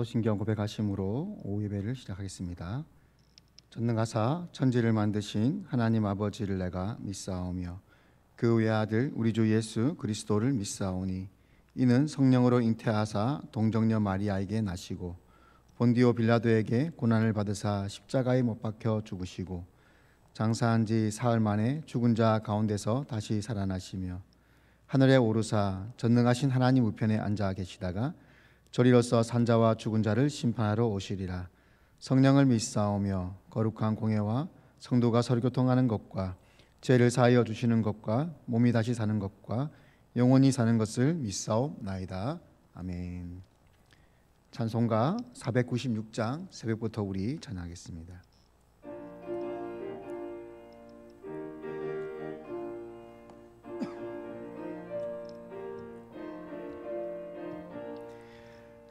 사도신경 고백하심으로 오후 예배를 시작하겠습니다. 전능하사 천지를 만드신 하나님 아버지를 내가 믿사오며 그 외아들 우리 주 예수 그리스도를 믿사오니 이는 성령으로 잉태하사 동정녀 마리아에게 나시고 본디오 빌라도에게 고난을 받으사 십자가에 못 박혀 죽으시고 장사한 지 사흘 만에 죽은 자 가운데서 다시 살아나시며 하늘에 오르사 전능하신 하나님 우편에 앉아 계시다가 저리로서 산자와 죽은 자를 심판하러 오시리라. 성령을 믿사오며 거룩한 공예와 성도가 서로교통하는 것과 죄를 사하여 주시는 것과 몸이 다시 사는 것과 영원히 사는 것을 믿사옵나이다. 아멘. 찬송가 496장 새벽부터 우리 찬양하겠습니다.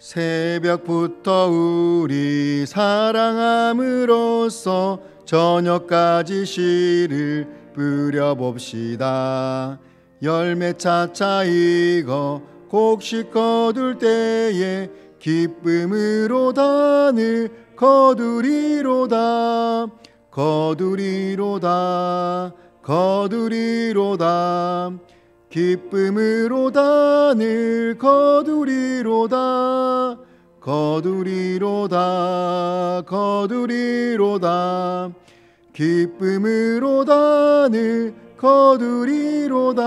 새벽부터 우리 사랑함으로써 저녁까지 씨를 뿌려봅시다. 열매 차차 익어 곡식 거둘 때에 기쁨으로 단을 거두리로다. 거두리로다. 거두리로다. 기쁨으로 단을 거두리로다. 거두리로다. 거두리로다. 기쁨으로 단을 거두리로다.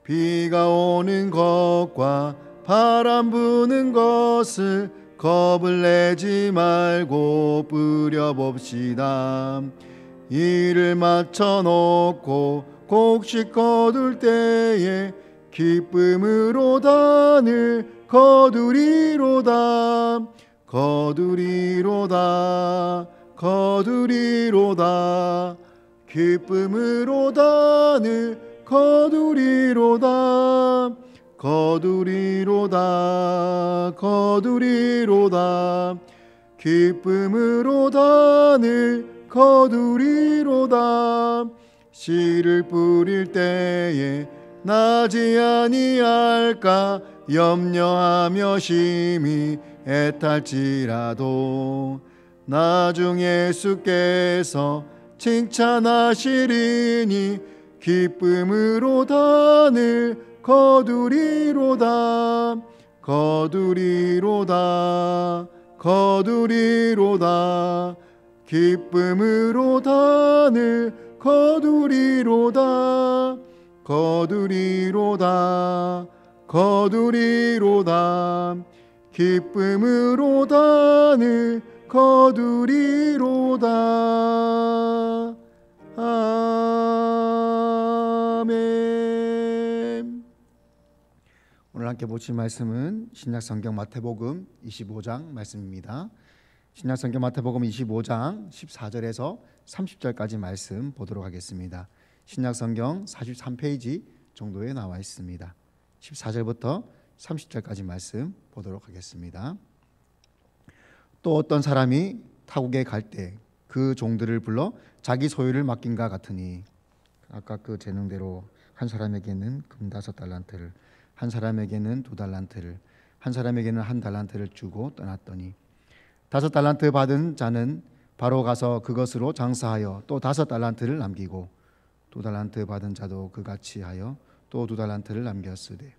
비가 오는 것과 바람 부는 것을 겁을 내지 말고 뿌려봅시다. 이를 맞춰놓고 곡식 거둘 때에 기쁨으로 단을 거두리로다. 거두리로다. 거두리로다. 기쁨으로 단을 거두리로다. 거두리로다. 거두리로다. 기쁨으로 단을 거두리로다. 씨를 뿌릴 때에 나지 아니할까 염려하며 심히 애탈지라도 나중 예수께서 칭찬하시리니 기쁨으로 단을 거두리로다. 거두리로다. 거두리로다. 기쁨으로 단을 거두리로다. 거두리로다. 거두리로다. 기쁨으로 단을 거두리로다. 아멘. 오늘 함께 보실 말씀은 신약성경 마태복음 25장 말씀입니다. 신약성경 마태복음 25장 14절에서 30절까지 말씀 보도록 하겠습니다. 신약성경 43페이지 정도에 나와 있습니다. 14절부터 30절까지 말씀 보도록 하겠습니다. 또 어떤 사람이 타국에 갈 때 그 종들을 불러 자기 소유를 맡긴가 같으니, 아까 그 재능대로 한 사람에게는 금 5달란트를, 한 사람에게는 2달란트를, 한 사람에게는 1달란트를 주고 떠났더니 5달란트 받은 자는 바로 가서 그것으로 장사하여 또 5달란트를 남기고 2달란트 받은 자도 그같이 하여 또 2달란트를 남겼으되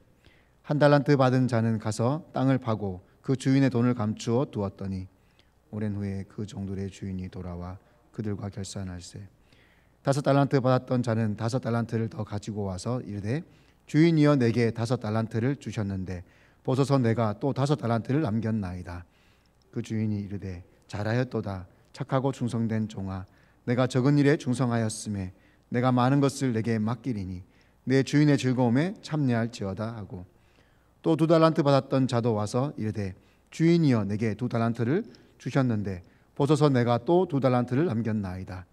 1달란트 받은 자는 가서 땅을 파고 그 주인의 돈을 감추어 두었더니 오랜 후에 그 종들의 주인이 돌아와 그들과 결산할세 5달란트 받았던 자는 5달란트를 더 가지고 와서 이르되 주인이여 내게 5달란트를 주셨는데 보소서 내가 또 5달란트를 남겼나이다. 그 주인이 이르되 잘하였도다. 착하고 충성된 종아, 내가 적은 일에 충성하였음에 내가 많은 것을 내게 맡기리니 내 주인의 즐거움에 참여할지어다 하고 또 2달란트 받았던 자도 와서 이르되 주인이여 내게 2달란트를 주셨는데 보소서 내가 또 2달란트를 남겼나이다.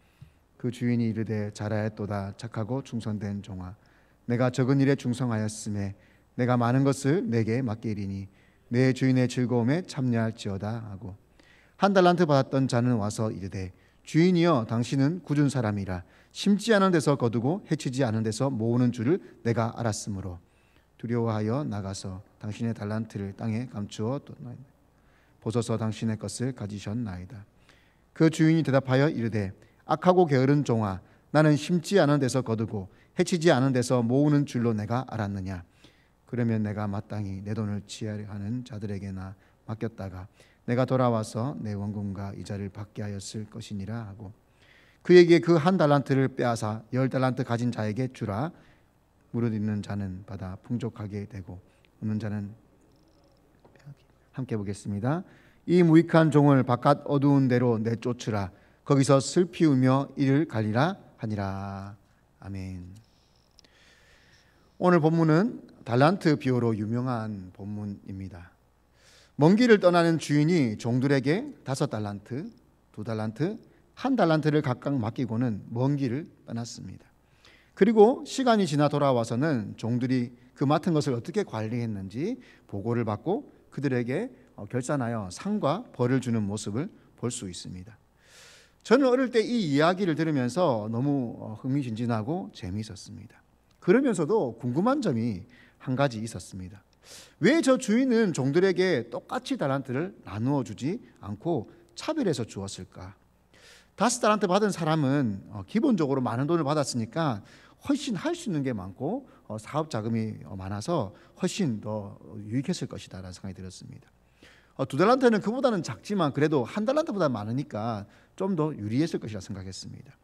그 주인이 이르되 잘하였도다. 착하고 충성된 종아, 내가 적은 일에 충성하였음에 내가 많은 것을 내게 맡기리니 내 주인의 즐거움에 참여할지어다 하고 1달란트 받았던 자는 와서 이르되 주인이여 당신은 굳은 사람이라 심지 않은 데서 거두고 해치지 않은 데서 모으는 줄을 내가 알았으므로 두려워하여 나가서 당신의 달란트를 땅에 감추어 뒀나이다. 보소서 당신의 것을 가지셨나이다. 그 주인이 대답하여 이르되 악하고 게으른 종아, 나는 심지 않은 데서 거두고 해치지 않은 데서 모으는 줄로 내가 알았느냐. 그러면 내가 마땅히 내 돈을 취하려 하는 자들에게나 맡겼다가 내가 돌아와서 내 원금과 이자를 받게 하였을 것이니라 하고, 그에게 그 한 달란트를 빼앗아 10달란트 가진 자에게 주라. 무릇 있는 자는 받아 풍족하게 되고 없는 자는 함께 보겠습니다. 이 무익한 종을 바깥 어두운 데로 내쫓으라. 거기서 슬피 울며 이를 갈리라 하니라. 아멘. 오늘 본문은 달란트 비유로 유명한 본문입니다. 먼 길을 떠나는 주인이 종들에게 5달란트, 2달란트, 1달란트를 각각 맡기고는 먼 길을 떠났습니다. 그리고 시간이 지나 돌아와서는 종들이 그 맡은 것을 어떻게 관리했는지 보고를 받고 그들에게 결산하여 상과 벌을 주는 모습을 볼 수 있습니다. 저는 어릴 때 이 이야기를 들으면서 너무 흥미진진하고 재미있었습니다. 그러면서도 궁금한 점이 한 가지 있었습니다. 왜 저 주인은 종들에게 똑같이 달란트를 나누어 주지 않고 차별해서 주었을까? 5달란트 받은 사람은 기본적으로 많은 돈을 받았으니까 훨씬 할 수 있는 게 많고 사업 자금이 많아서 훨씬 더 유익했을 것이다 라는 생각이 들었습니다. 2달란트는 그보다는 작지만 그래도 1달란트보다 많으니까 좀 더 유리했을 것이라 생각했습니다.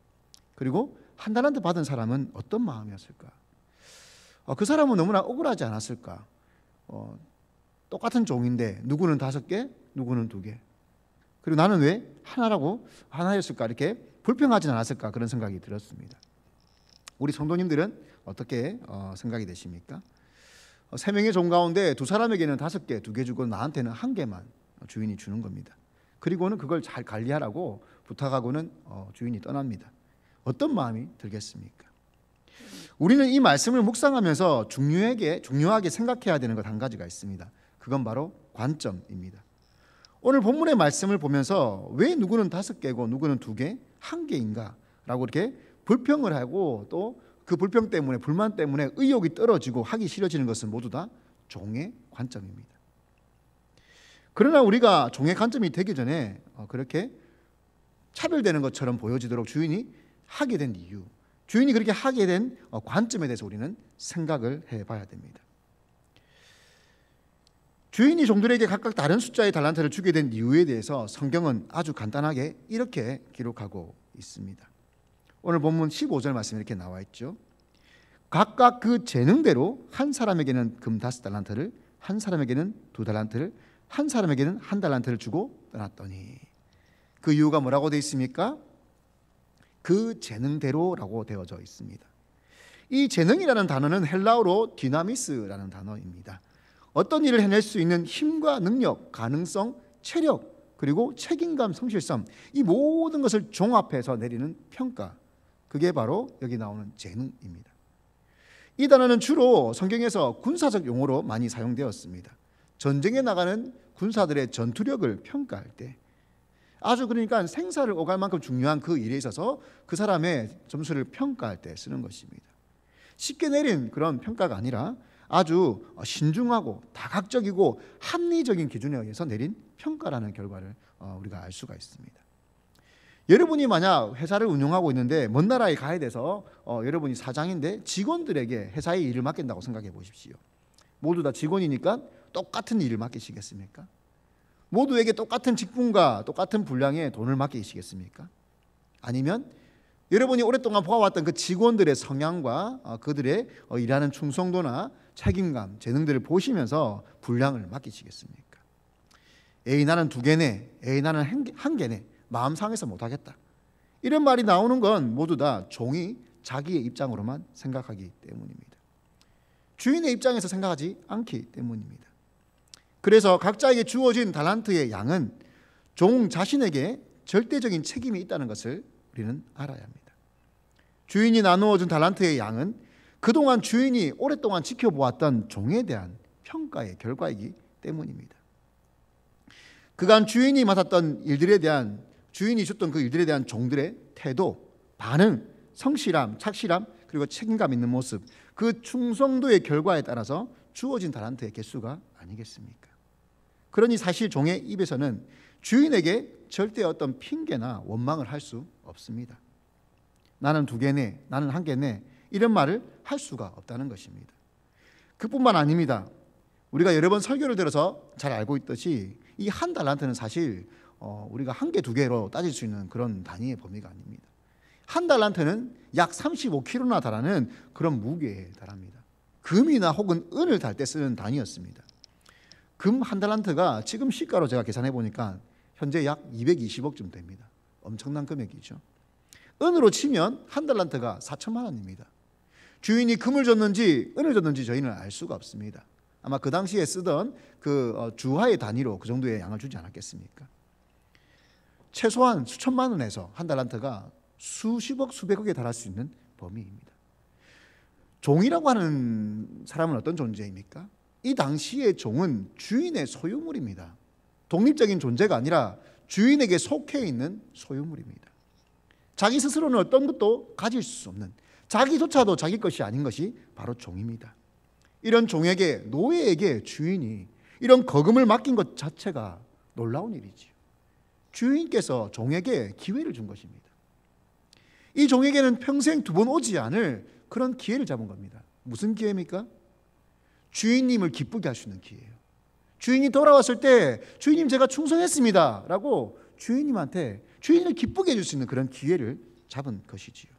그리고 1달란트 받은 사람은 어떤 마음이었을까? 그 사람은 너무나 억울하지 않았을까? 똑같은 종인데 누구는 5개, 누구는 2개. 그리고 나는 왜 하나였을까? 이렇게 불평하진 않았을까? 그런 생각이 들었습니다. 우리 성도님들은 어떻게 생각이 되십니까? 3명의 종 가운데 2사람에게는 5개, 2개 주고 나한테는 1개만 주인이 주는 겁니다. 그리고는 그걸 잘 관리하라고 부탁하고는 주인이 떠납니다. 어떤 마음이 들겠습니까? 우리는 이 말씀을 묵상하면서 중요하게 생각해야 되는 것 한 가지가 있습니다. 그건 바로 관점입니다. 오늘 본문의 말씀을 보면서 왜 누구는 5개고 누구는 2개, 1개인가 라고 이렇게 불평을 하고 또 그 불평 때문에 불만 때문에 의욕이 떨어지고 하기 싫어지는 것은 모두 다 종의 관점입니다. 그러나 우리가 종의 관점이 되기 전에 그렇게 차별되는 것처럼 보여지도록 주인이 하게 된 이유, 주인이 그렇게 하게 된 관점에 대해서 우리는 생각을 해봐야 됩니다. 주인이 종들에게 각각 다른 숫자의 달란트를 주게 된 이유에 대해서 성경은 아주 간단하게 이렇게 기록하고 있습니다. 오늘 본문 15절 말씀에 이렇게 나와 있죠. 각각 그 재능대로 한 사람에게는 금 5달란트를, 한 사람에게는 2달란트를, 한 사람에게는 1달란트를 주고 떠났더니, 그 이유가 뭐라고 되어 있습니까? 그 재능대로라고 되어져 있습니다. 이 재능이라는 단어는 헬라어로 디나미스라는 단어입니다. 어떤 일을 해낼 수 있는 힘과 능력, 가능성, 체력, 그리고 책임감, 성실성, 이 모든 것을 종합해서 내리는 평가, 그게 바로 여기 나오는 재능입니다. 이 단어는 주로 성경에서 군사적 용어로 많이 사용되었습니다. 전쟁에 나가는 군사들의 전투력을 평가할 때, 아주 그러니까 생사를 오갈 만큼 중요한 그 일에 있어서 그 사람의 점수를 평가할 때 쓰는 것입니다. 쉽게 내린 그런 평가가 아니라 아주 신중하고 다각적이고 합리적인 기준에 의해서 내린 평가라는 결과를 우리가 알 수가 있습니다. 여러분이 만약 회사를 운영하고 있는데 먼 나라에 가야 돼서 여러분이 사장인데 직원들에게 회사의 일을 맡긴다고 생각해 보십시오. 모두 다 직원이니까 똑같은 일을 맡기시겠습니까? 모두에게 똑같은 직분과 똑같은 분량의 돈을 맡기시겠습니까? 아니면 여러분이 오랫동안 보아왔던 그 직원들의 성향과 그들의 일하는 충성도나 책임감, 재능들을 보시면서 분량을 맡기시겠습니까? 에이 나는 2개네, 에이 나는 1개네, 마음 상해서 못하겠다, 이런 말이 나오는 건 모두 다 종이 자기의 입장으로만 생각하기 때문입니다. 주인의 입장에서 생각하지 않기 때문입니다. 그래서 각자에게 주어진 달란트의 양은 종 자신에게 절대적인 책임이 있다는 것을 우리는 알아야 합니다. 주인이 나누어준 달란트의 양은 그동안 주인이 오랫동안 지켜보았던 종에 대한 평가의 결과이기 때문입니다. 그간 주인이 맡았던 일들에 대한, 주인이 줬던 그 일들에 대한 종들의 태도, 반응, 성실함, 착실함, 그리고 책임감 있는 모습, 그 충성도의 결과에 따라서 주어진 달란트의 개수가 아니겠습니까? 그러니 사실 종의 입에서는 주인에게 절대 어떤 핑계나 원망을 할 수 없습니다. 나는 2개네, 나는 1개네, 이런 말을 할 수가 없다는 것입니다. 그뿐만 아닙니다. 우리가 여러 번 설교를 들어서 잘 알고 있듯이 이 1달란트는 사실 우리가 1개, 2개로 따질 수 있는 그런 단위의 범위가 아닙니다. 1달란트는 약 35kg나 달하는 그런 무게에 달합니다. 금이나 혹은 은을 달 때 쓰는 단위였습니다. 금 1달란트가 지금 시가로 제가 계산해 보니까 현재 약 220억쯤 됩니다. 엄청난 금액이죠. 은으로 치면 1달란트가 4천만 원입니다. 주인이 금을 줬는지 은을 줬는지 저희는 알 수가 없습니다. 아마 그 당시에 쓰던 그 주화의 단위로 그 정도의 양을 주지 않았겠습니까? 최소한 수천만 원에서 1달란트가 수십억, 수백억에 달할 수 있는 범위입니다. 종이라고 하는 사람은 어떤 존재입니까? 이 당시의 종은 주인의 소유물입니다. 독립적인 존재가 아니라 주인에게 속해 있는 소유물입니다. 자기 스스로는 어떤 것도 가질 수 없는, 자기조차도 자기 것이 아닌 것이 바로 종입니다. 이런 종에게, 노예에게 주인이 이런 거금을 맡긴 것 자체가 놀라운 일이지요. 주인께서 종에게 기회를 준 것입니다. 이 종에게는 평생 2번 오지 않을 그런 기회를 잡은 겁니다. 무슨 기회입니까? 주인님을 기쁘게 할 수 있는 기회예요. 주인이 돌아왔을 때 주인님 제가 충성했습니다 라고 주인님한테 주인을 기쁘게 해줄 수 있는 그런 기회를 잡은 것이지요.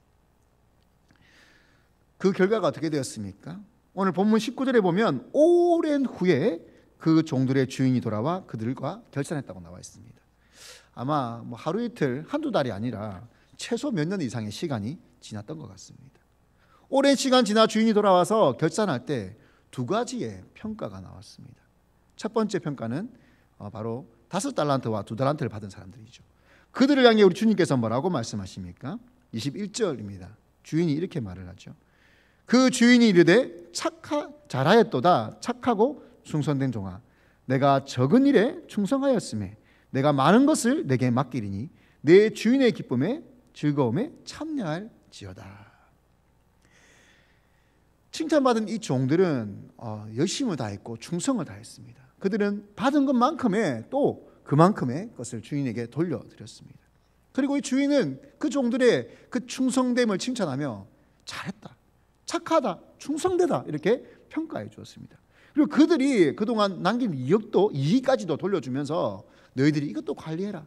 그 결과가 어떻게 되었습니까? 오늘 본문 19절에 보면 오랜 후에 그 종들의 주인이 돌아와 그들과 결산했다고 나와 있습니다. 아마 하루 이틀, 1-2달이 아니라 최소 몇 년 이상의 시간이 지났던 것 같습니다. 오랜 시간 지나 주인이 돌아와서 결산할 때 2가지의 평가가 나왔습니다. 첫 번째 평가는 바로 5달란트와 2달란트를 받은 사람들이죠. 그들을 향해 우리 주님께서 뭐라고 말씀하십니까? 21절입니다. 주인이 이렇게 말을 하죠. 그 주인이 이르되 잘하였도다 착하고 충성된 종아, 내가 적은 일에 충성하였음에 내가 많은 것을 내게 맡기리니 내 주인의 기쁨에 즐거움에 참여할지어다. 칭찬받은 이 종들은 열심을 다했고 충성을 다했습니다. 그들은 받은 것만큼의 또 그만큼의 것을 주인에게 돌려드렸습니다. 그리고 이 주인은 그 종들의 그 충성됨을 칭찬하며 잘했다, 착하다, 충성되다 이렇게 평가해 주었습니다. 그리고 그들이 그동안 남긴 이익까지도 돌려주면서 너희들이 이것도 관리해라,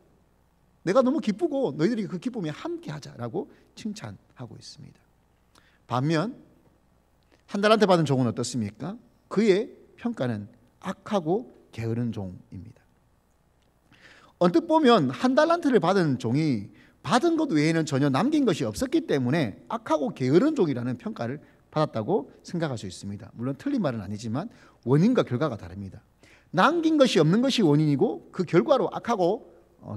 내가 너무 기쁘고 너희들이 그 기쁨에 함께하자라고 칭찬하고 있습니다. 반면 1달란트 받은 종은 어떻습니까? 그의 평가는 악하고 게으른 종입니다. 언뜻 보면 1달란트를 받은 종이 받은 것 외에는 전혀 남긴 것이 없었기 때문에 악하고 게으른 종이라는 평가를 받았다고 생각할 수 있습니다. 물론 틀린 말은 아니지만 원인과 결과가 다릅니다. 남긴 것이 없는 것이 원인이고 그 결과로 악하고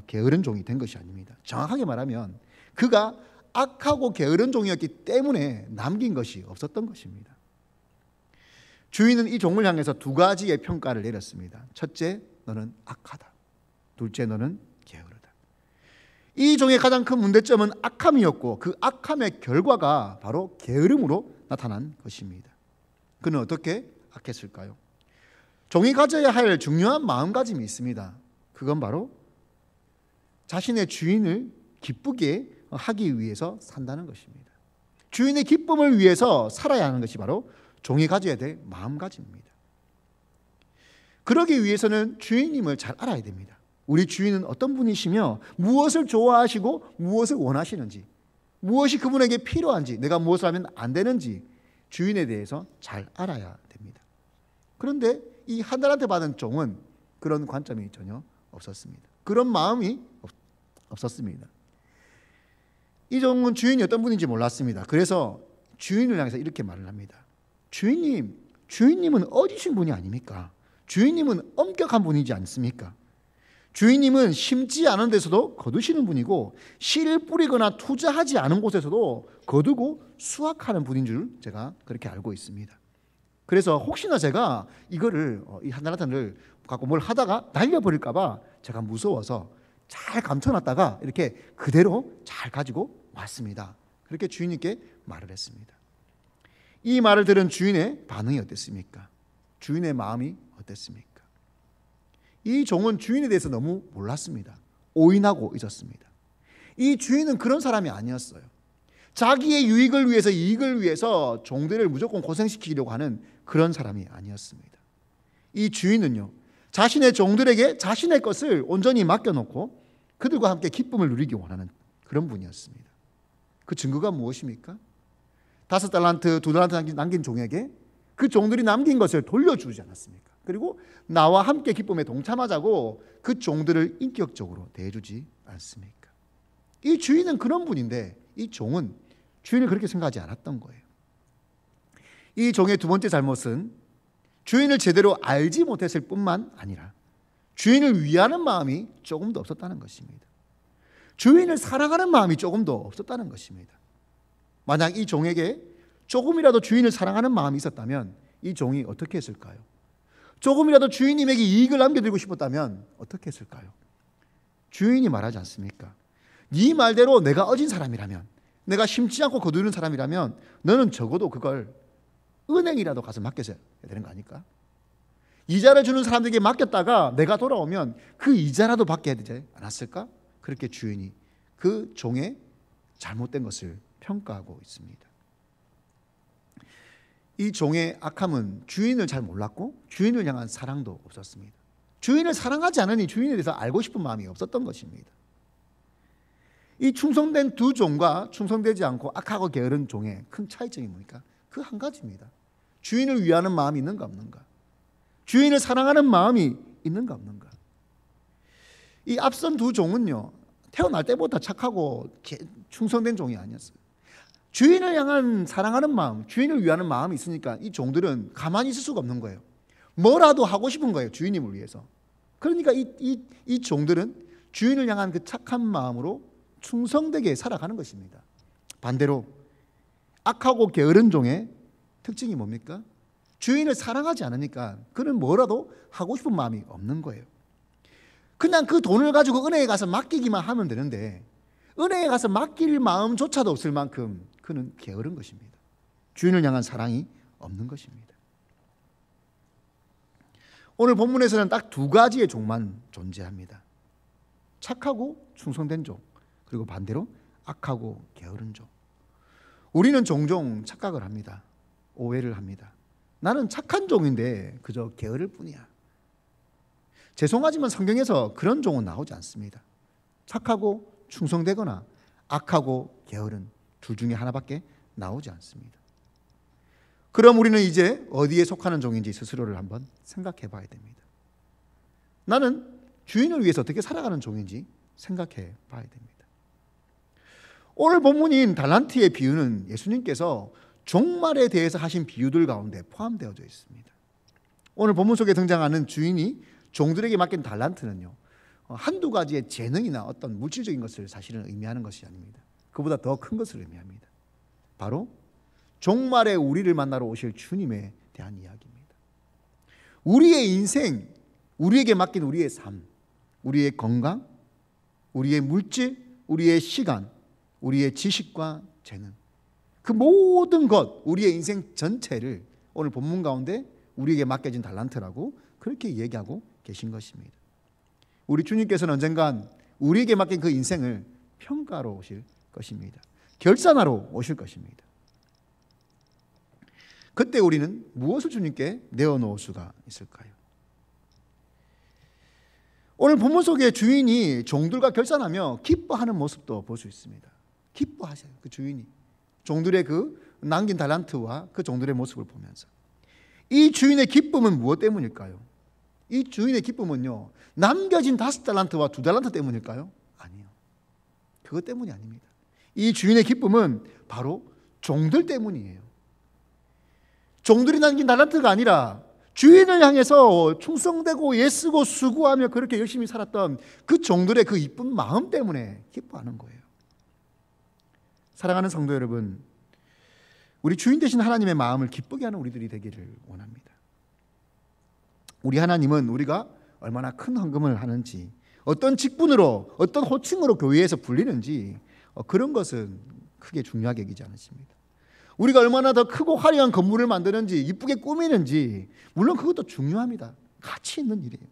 게으른 종이 된 것이 아닙니다. 정확하게 말하면 그가 악하고 게으른 종이었기 때문에 남긴 것이 없었던 것입니다. 주인은 이 종을 향해서 2가지의 평가를 내렸습니다. 첫째, 너는 악하다. 둘째, 너는 게으르다. 이 종의 가장 큰 문제점은 악함이었고 그 악함의 결과가 바로 게으름으로 나타난 것입니다. 그는 어떻게 악했을까요? 종이 가져야 할 중요한 마음가짐이 있습니다. 그건 바로 자신의 주인을 기쁘게 하기 위해서 산다는 것입니다. 주인의 기쁨을 위해서 살아야 하는 것이 바로 종이 가져야 될 마음가짐입니다. 그러기 위해서는 주인님을 잘 알아야 됩니다. 우리 주인은 어떤 분이시며 무엇을 좋아하시고 무엇을 원하시는지, 무엇이 그분에게 필요한지, 내가 무엇을 하면 안 되는지 주인에 대해서 잘 알아야 됩니다. 그런데 이 1달란트 받은 종은 그런 관점이 전혀 없었습니다. 그런 마음이 없었습니다. 이 종은 주인이 어떤 분인지 몰랐습니다. 그래서 주인을 향해서 이렇게 말을 합니다. 주인님은 어리신 분이 아닙니까? 주인님은 엄격한 분이지 않습니까? 주인님은 심지 않은 데서도 거두시는 분이고 씨를 뿌리거나 투자하지 않은 곳에서도 거두고 수확하는 분인 줄 제가 그렇게 알고 있습니다. 그래서 혹시나 제가 이거를 이 1달란트를 갖고 뭘 하다가 날려버릴까 봐 제가 무서워서 잘 감춰놨다가 이렇게 그대로 잘 가지고 왔습니다. 그렇게 주인님께 말을 했습니다. 이 말을 들은 주인의 반응이 어땠습니까? 주인의 마음이 어땠습니까? 이 종은 주인에 대해서 너무 몰랐습니다. 오인하고 있었습니다. 이 주인은 그런 사람이 아니었어요. 자기의 유익을 위해서, 이익을 위해서 종들을 무조건 고생시키려고 하는 그런 사람이 아니었습니다. 이 주인은요, 자신의 종들에게 자신의 것을 온전히 맡겨놓고 그들과 함께 기쁨을 누리기 원하는 그런 분이었습니다. 그 증거가 무엇입니까? 5달란트, 2달란트 남긴 종에게 그 종들이 남긴 것을 돌려주지 않았습니까? 그리고 나와 함께 기쁨에 동참하자고 그 종들을 인격적으로 대해주지 않습니까? 이 주인은 그런 분인데 이 종은 주인을 그렇게 생각하지 않았던 거예요. 이 종의 두 번째 잘못은 주인을 제대로 알지 못했을 뿐만 아니라 주인을 위하는 마음이 조금 더 없었다는 것입니다. 주인을 사랑하는 마음이 조금 더 없었다는 것입니다. 만약 이 종에게 조금이라도 주인을 사랑하는 마음이 있었다면 이 종이 어떻게 했을까요? 조금이라도 주인님에게 이익을 남겨드리고 싶었다면 어떻게 했을까요? 주인이 말하지 않습니까? 네 말대로 내가 어진 사람이라면, 내가 심지 않고 거두는 사람이라면 너는 적어도 그걸 은행이라도 가서 맡겨야 되는 거 아닐까? 이자를 주는 사람들에게 맡겼다가 내가 돌아오면 그 이자라도 받게 해야 되지 않았을까? 그렇게 주인이 그 종의 잘못된 것을 평가하고 있습니다. 이 종의 악함은 주인을 잘 몰랐고 주인을 향한 사랑도 없었습니다. 주인을 사랑하지 않으니 주인에 대해서 알고 싶은 마음이 없었던 것입니다. 이 충성된 두 종과 충성되지 않고 악하고 게으른 종의 큰 차이점이 뭡니까? 그 한 가지입니다. 주인을 위하는 마음이 있는가 없는가? 주인을 사랑하는 마음이 있는가 없는가? 이 앞선 두 종은요, 태어날 때부터 착하고 충성된 종이 아니었어요. 주인을 향한 사랑하는 마음, 주인을 위하는 마음이 있으니까 이 종들은 가만히 있을 수가 없는 거예요. 뭐라도 하고 싶은 거예요, 주인님을 위해서. 그러니까 이 종들은 주인을 향한 그 착한 마음으로 충성되게 살아가는 것입니다. 반대로 악하고 게으른 종의 특징이 뭡니까? 주인을 사랑하지 않으니까 그는 뭐라도 하고 싶은 마음이 없는 거예요. 그냥 그 돈을 가지고 은행에 가서 맡기기만 하면 되는데 은행에 가서 맡길 마음조차도 없을 만큼 그는 게으른 것입니다. 주인을 향한 사랑이 없는 것입니다. 오늘 본문에서는 딱 두 가지의 종만 존재합니다. 착하고 충성된 종, 그리고 반대로 악하고 게으른 종. 우리는 종종 착각을 합니다. 오해를 합니다. 나는 착한 종인데 그저 게으를 뿐이야. 죄송하지만 성경에서 그런 종은 나오지 않습니다. 착하고 충성되거나 악하고 게으른 둘 중에 하나밖에 나오지 않습니다. 그럼 우리는 이제 어디에 속하는 종인지 스스로를 한번 생각해 봐야 됩니다. 나는 주인을 위해서 어떻게 살아가는 종인지 생각해 봐야 됩니다. 오늘 본문인 달란트의 비유는 예수님께서 종말에 대해서 하신 비유들 가운데 포함되어져 있습니다. 오늘 본문 속에 등장하는 주인이 종들에게 맡긴 달란트는요, 한두 가지의 재능이나 어떤 물질적인 것을 사실은 의미하는 것이 아닙니다. 그보다 더 큰 것을 의미합니다. 바로 종말에 우리를 만나러 오실 주님에 대한 이야기입니다. 우리의 인생, 우리에게 맡긴 우리의 삶, 우리의 건강, 우리의 물질, 우리의 시간, 우리의 지식과 재능, 그 모든 것, 우리의 인생 전체를 오늘 본문 가운데 우리에게 맡겨진 달란트라고 그렇게 얘기하고 계신 것입니다. 우리 주님께서는 언젠간 우리에게 맡긴 그 인생을 평가하러 오실 것입니다. 결산하러 오실 것입니다. 그때 우리는 무엇을 주님께 내어놓을 수가 있을까요? 오늘 본문 속에 주인이 종들과 결산하며 기뻐하는 모습도 볼 수 있습니다. 기뻐하셔요, 그 주인이. 종들의 그 남긴 달란트와 그 종들의 모습을 보면서. 이 주인의 기쁨은 무엇 때문일까요? 이 주인의 기쁨은요, 남겨진 5달란트와 2달란트 때문일까요? 아니요. 그것 때문이 아닙니다. 이 주인의 기쁨은 바로 종들 때문이에요. 종들이 남긴 달란트가 아니라 주인을 향해서 충성되고 애쓰고 수고하며 그렇게 열심히 살았던 그 종들의 그 이쁜 마음 때문에 기뻐하는 거예요. 사랑하는 성도 여러분, 우리 주인 되신 하나님의 마음을 기쁘게 하는 우리들이 되기를 원합니다. 우리 하나님은 우리가 얼마나 큰 헌금을 하는지, 어떤 직분으로, 어떤 호칭으로 교회에서 불리는지 그런 것은 크게 중요하게 여기지 않으십니다. 우리가 얼마나 더 크고 화려한 건물을 만드는지, 이쁘게 꾸미는지, 물론 그것도 중요합니다. 가치 있는 일이에요.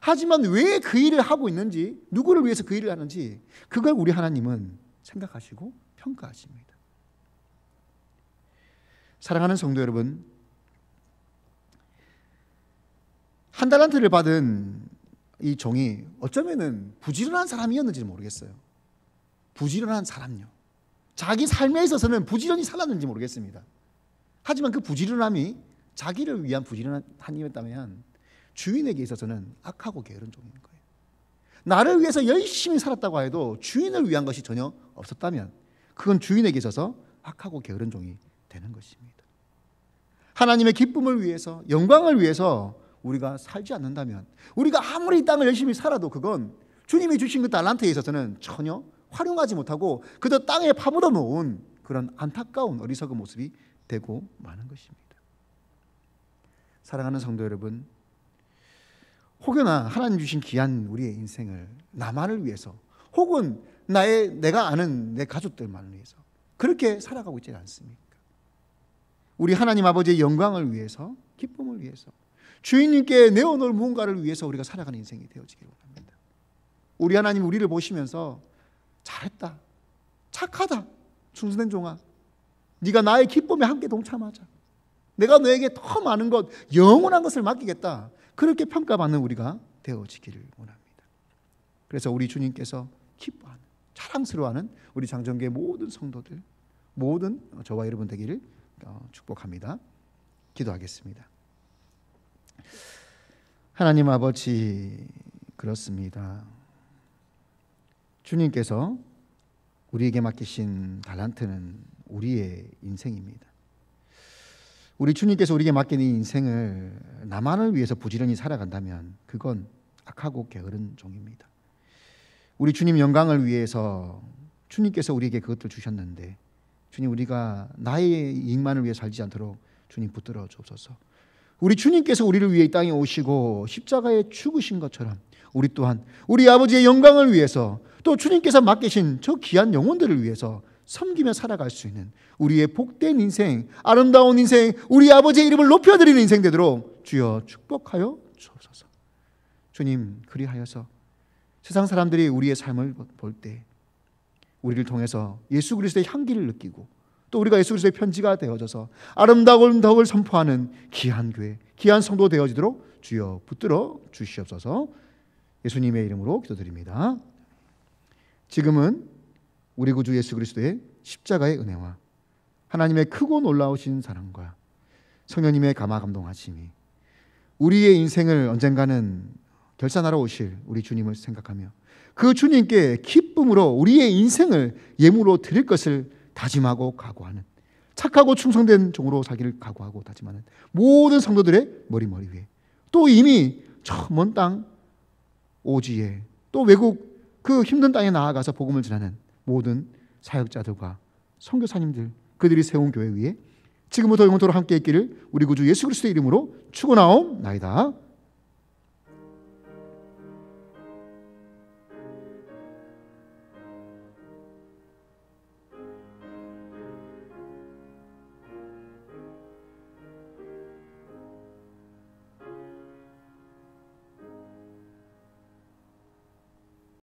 하지만 왜 그 일을 하고 있는지, 누구를 위해서 그 일을 하는지 그걸 우리 하나님은 생각하시고 평가하십니다. 사랑하는 성도 여러분, 한 달란트를 받은 이 종이 어쩌면은 부지런한 사람이었는지 모르겠어요. 부지런한 사람요. 자기 삶에 있어서는 부지런히 살았는지 모르겠습니다. 하지만 그 부지런함이 자기를 위한 부지런함이었다면 주인에게 있어서는 악하고 게으른 종인 거예요. 나를 위해서 열심히 살았다고 해도 주인을 위한 것이 전혀 없었다면 그건 주인에게 있어서 악하고 게으른 종이 되는 것입니다. 하나님의 기쁨을 위해서, 영광을 위해서 우리가 살지 않는다면, 우리가 아무리 이 땅을 열심히 살아도 그건 주님이 주신 그 달란트에 있어서는 전혀 활용하지 못하고 그저 땅에 파묻어 놓은 그런 안타까운 어리석은 모습이 되고 마는 것입니다. 사랑하는 성도 여러분, 혹여나 하나님 주신 귀한 우리의 인생을 나만을 위해서, 혹은 내가 아는 내 가족들만을 위해서 그렇게 살아가고 있지 않습니까? 우리 하나님 아버지의 영광을 위해서, 기쁨을 위해서, 주인님께 내어놓을 무언가를 위해서 우리가 살아가는 인생이 되어지기를 원합니다. 우리 하나님 우리를 보시면서 잘했다, 착하다, 충성된 종아, 네가 나의 기쁨에 함께 동참하자, 내가 너에게 더 많은 것, 영원한 것을 맡기겠다, 그렇게 평가받는 우리가 되어지기를 원합니다. 그래서 우리 주님께서 기뻐하는, 자랑스러워하는 우리 장정교회 모든 성도들, 모든 저와 여러분 되기를 축복합니다. 기도하겠습니다. 하나님 아버지, 그렇습니다. 주님께서 우리에게 맡기신 달란트는 우리의 인생입니다. 우리 주님께서 우리에게 맡긴 이 인생을 나만을 위해서 부지런히 살아간다면 그건 악하고 게으른 종입니다. 우리 주님 영광을 위해서 주님께서 우리에게 그것들 주셨는데, 주님, 우리가 나의 이익만을 위해 살지 않도록 주님 붙들어 주옵소서. 우리 주님께서 우리를 위해 이 땅에 오시고 십자가에 죽으신 것처럼 우리 또한 우리 아버지의 영광을 위해서, 또 주님께서 맡기신 저 귀한 영혼들을 위해서 섬기며 살아갈 수 있는 우리의 복된 인생, 아름다운 인생, 우리 아버지의 이름을 높여드리는 인생 되도록 주여 축복하여 주옵소서. 주님, 그리하여서 세상 사람들이 우리의 삶을 볼 때 우리를 통해서 예수 그리스도의 향기를 느끼고, 또 우리가 예수 그리스도의 편지가 되어져서 아름다운 덕을 선포하는 귀한 교회, 귀한 성도 되어지도록 주여 붙들어 주시옵소서. 예수님의 이름으로 기도드립니다. 지금은 우리 구주 예수 그리스도의 십자가의 은혜와 하나님의 크고 놀라우신 사랑과 성령님의 감화 감동하심이 우리의 인생을 언젠가는 결산하러 오실 우리 주님을 생각하며 그 주님께 기쁨으로 우리의 인생을 예물로 드릴 것을 다짐하고 각오하는, 착하고 충성된 종으로 살기를 각오하고 다짐하는 모든 성도들의 머리 위에, 또 이미 저 먼 땅 오지에, 또 외국 그 힘든 땅에 나아가서 복음을 전하는 모든 사역자들과 선교사님들, 그들이 세운 교회 위에 지금부터 영원토록 함께 있기를 우리 구주 예수 그리스도의 이름으로 축원하옵나이다.